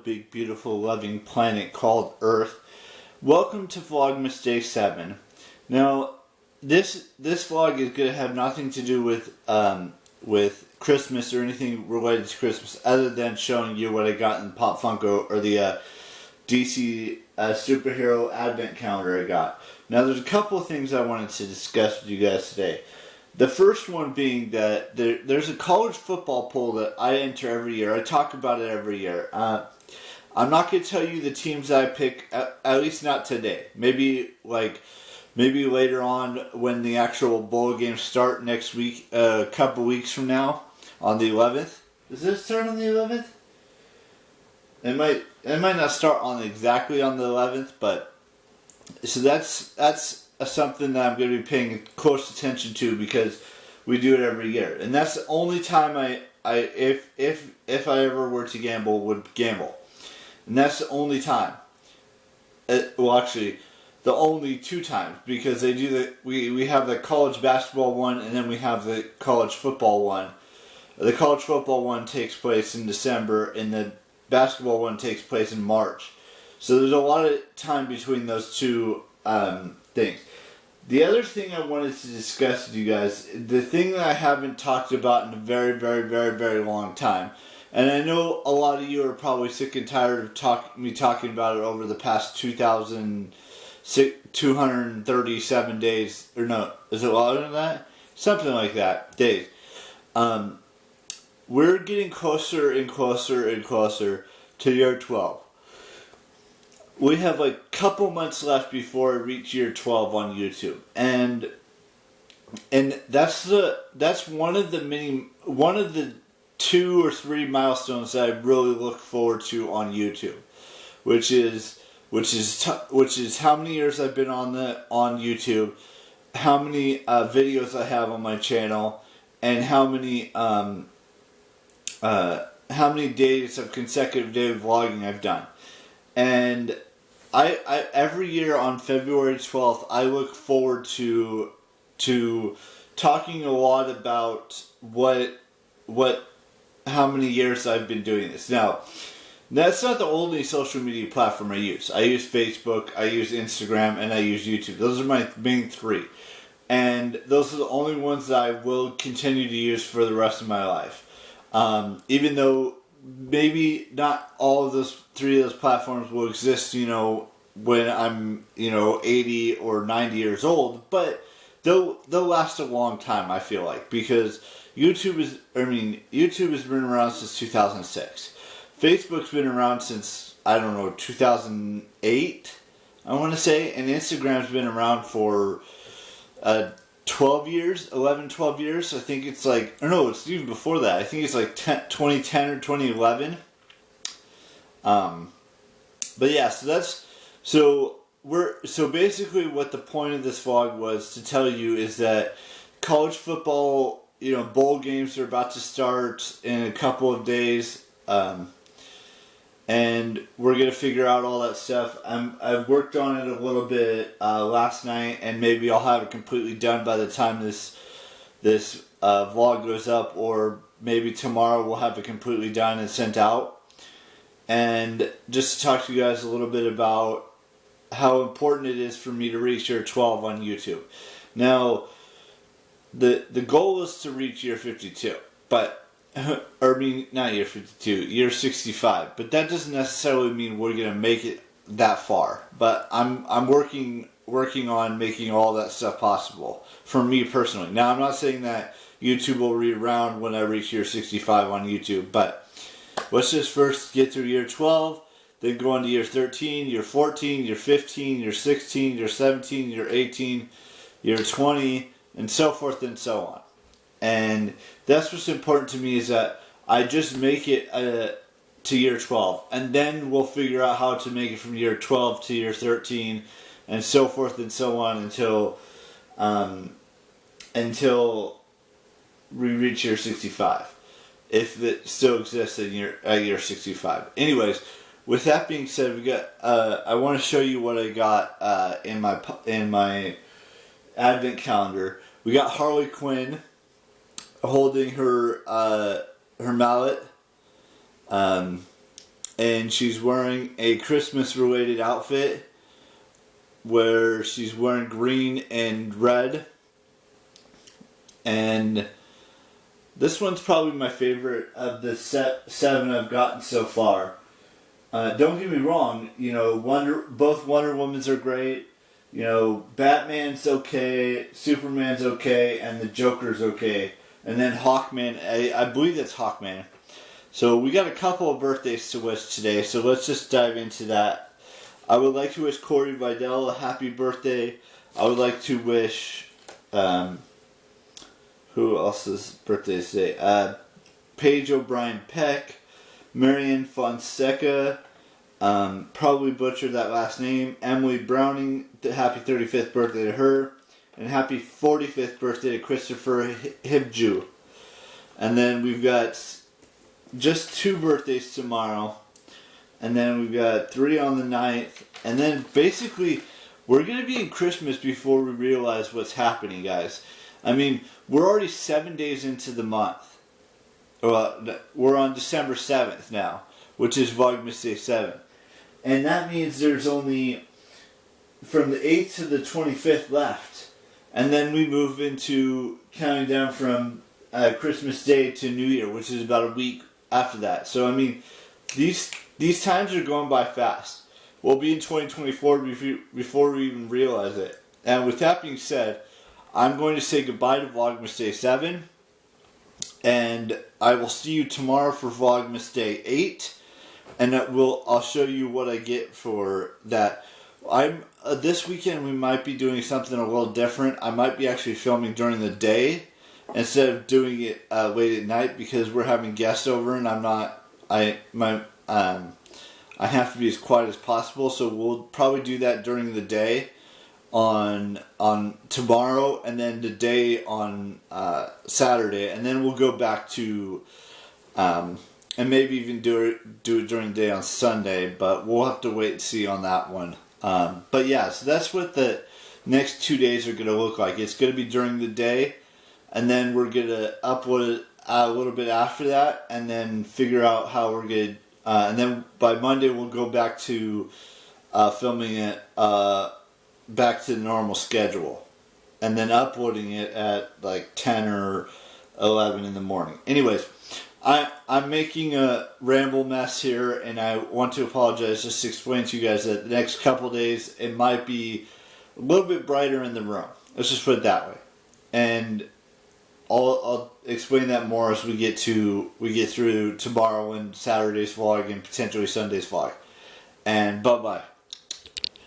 big, beautiful, loving planet called Earth. Welcome to Vlogmas Day 7. Now, this vlog is going to have nothing to do with Christmas or anything related to Christmas, other than showing you what I got in the Pop Funko or the DC superhero advent calendar I got. Now, there's a couple of things I wanted to discuss with you guys today. The first one being that there's a college football poll that I enter every year. I talk about it every year. I'm not going to tell you the teams I pick, at least not today. Maybe later on when the actual bowl games start next week, a couple weeks from now, on the 11th. Does it start on the 11th? It might not start exactly on the 11th, but so that's something that I'm going to be paying close attention to because we do it every year, and that's the only time if I ever were to gamble, would gamble, and that's the only time. Well, actually, the only two times, because they do we have the college basketball one, and then we have the college football one. The college football one takes place in December, and the basketball one takes place in March. So there's a lot of time between those two things. The other thing I wanted to discuss with you guys, the thing that I haven't talked about in a very, very, very, very long time, and I know a lot of you are probably sick and tired of me talking about it over the past 237 days, or no, is it longer than that? Something like that, days. We're getting closer and closer and closer to year 12. We have a couple months left before I reach year 12 on YouTube, and that's one of the 2 or 3 milestones that I really look forward to on YouTube, which is how many years I've been on YouTube, how many videos I have on my channel, and how many days of consecutive day vlogging I've done. And I every year on February 12th, I look forward to talking a lot about how many years I've been doing this. Now, that's not the only social media platform I use. I use Facebook, I use Instagram, and I use YouTube. Those are my main 3. And those are the only ones that I will continue to use for the rest of my life. Even though maybe not all of those 3 of those platforms will exist, when I'm, 80 or 90 years old, but they'll last a long time, I feel like, because YouTube has been around since 2006. Facebook's been around since, 2008, I want to say, and Instagram's been around for 12 years. I think it's it's even before that. I think it's 2010 or 2011. But yeah, so basically what the point of this vlog was to tell you is that college football, bowl games are about to start in a couple of days. And we're going to figure out all that stuff. I've worked on it a little bit last night, and maybe I'll have it completely done by the time this vlog goes up, or maybe tomorrow we'll have it completely done and sent out. And just to talk to you guys a little bit about how important it is for me to reach year 12 on YouTube. Now, the goal is to reach year 52, but not year 52, year 65. But that doesn't necessarily mean we're gonna make it that far. But I'm working on making all that stuff possible for me personally. Now, I'm not saying that YouTube will be around when I reach year 65 on YouTube, but let's just first get through year 12, then go on to year 13, year 14, year 15, year 16, year 17, year 18, year 20, and so forth and so on. And that's what's important to me, is that I just make it to year 12. And then we'll figure out how to make it from year 12 to year 13 and so forth and so on until we reach year 65. If it still exists at year 65. Anyways, with that being said, we got. I want to show you what I got in my advent calendar. We got Harley Quinn holding her mallet, and and she's wearing a Christmas related outfit where she's wearing green and red. And this one's probably my favorite of the 7 I've gotten so far. Don't get me wrong, you know, both Wonder Womans are great. You know, Batman's okay, Superman's okay, and the Joker's okay. And then Hawkman, I believe that's Hawkman. So we got a couple of birthdays to wish today, so let's just dive into that. I would like to wish Corey Vidal a happy birthday. I would like to wish, who else's birthday is today? Paige O'Brien Peck, Marianne Fonseca, probably butchered that last name, Emily Browning, happy 35th birthday to her, and happy 45th birthday to Christopher Hibju. And then we've got just 2 birthdays tomorrow, and then we've got 3 on the 9th, and then basically we're going to be in Christmas before we realize what's happening, guys. I mean, we're already 7 days into the month. We're on December 7th now, which is Vlogmas Day 7. And that means there's only from the 8th to the 25th left. And then we move into counting down from Christmas Day to New Year, which is about a week after that. So, I mean, these times are going by fast. We'll be in 2024 before we even realize it. And with that being said, I'm going to say goodbye to Vlogmas Day 7. And I will see you tomorrow for Vlogmas Day 8. And I'll show you what I get for that. This weekend we might be doing something a little different. I might be actually filming during the day instead of doing it late at night because we're having guests over and I have to be as quiet as possible. So we'll probably do that during the day on tomorrow, and then the day on Saturday, and then we'll go back to and maybe even do it during the day on Sunday, but we'll have to wait and see on that one. But yeah, so that's what the next 2 days are going to look like. It's going to be during the day, and then we're going to upload it a little bit after that, and then figure out how we're going to, and then by Monday we'll go back to filming it back to the normal schedule, and then uploading it at like 10 or 11 in the morning. Anyways, I'm making a ramble mess here, and I want to apologize. Just to explain to you guys that the next couple days it might be a little bit brighter in the room. Let's just put it that way, and I'll explain that more as we get through tomorrow and Saturday's vlog and potentially Sunday's vlog. And bye bye.